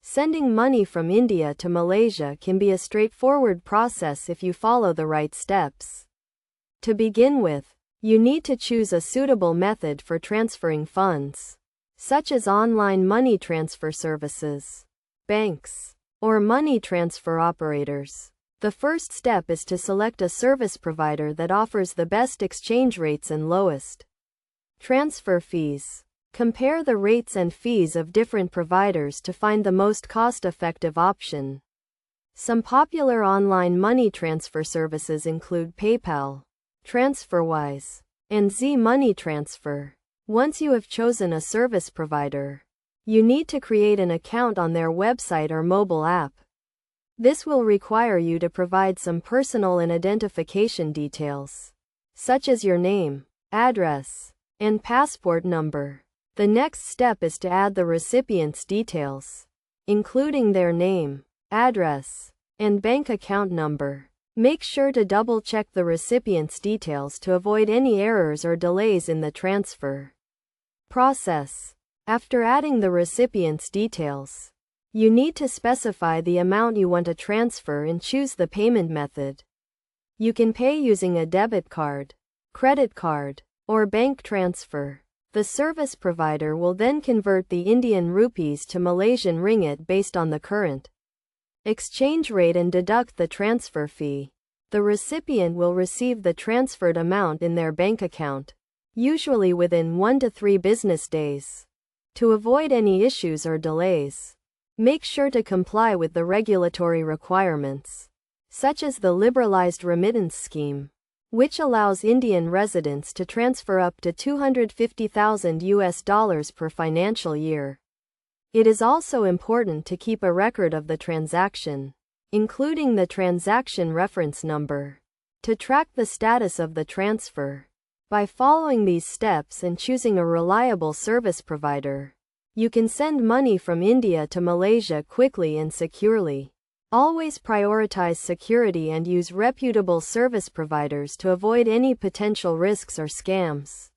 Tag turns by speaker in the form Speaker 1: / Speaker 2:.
Speaker 1: Sending money from India to Malaysia can be a straightforward process if you follow the right steps. To begin with, you need to choose a suitable method for transferring funds, such as online money transfer services, banks, or money transfer operators. The first step is to select a service provider that offers the best exchange rates and lowest transfer fees. Compare the rates and fees of different providers to find the most cost-effective option. Some popular online money transfer services include PayPal, TransferWise, and Z Money Transfer. Once you have chosen a service provider, you need to create an account on their website or mobile app. This will require you to provide some personal and identification details, such as your name, address, and passport number. The next step is to add the recipient's details, including their name, address, and bank account number. Make sure to double-check the recipient's details to avoid any errors or delays in the transfer process. After adding the recipient's details, you need to specify the amount you want to transfer and choose the payment method. You can pay using a debit card, credit card, or bank transfer. The service provider will then convert the Indian rupees to Malaysian ringgit based on the current exchange rate and deduct the transfer fee. The recipient will receive the transferred amount in their bank account, usually within 1 to 3 business days. To avoid any issues or delays, make sure to comply with the regulatory requirements, such as the liberalized remittance scheme, which allows Indian residents to transfer up to $250,000 per financial year. It is also important to keep a record of the transaction, including the transaction reference number, to track the status of the transfer. By following these steps and choosing a reliable service provider, you can send money from India to Malaysia quickly and securely. Always prioritize security and use reputable service providers to avoid any potential risks or scams.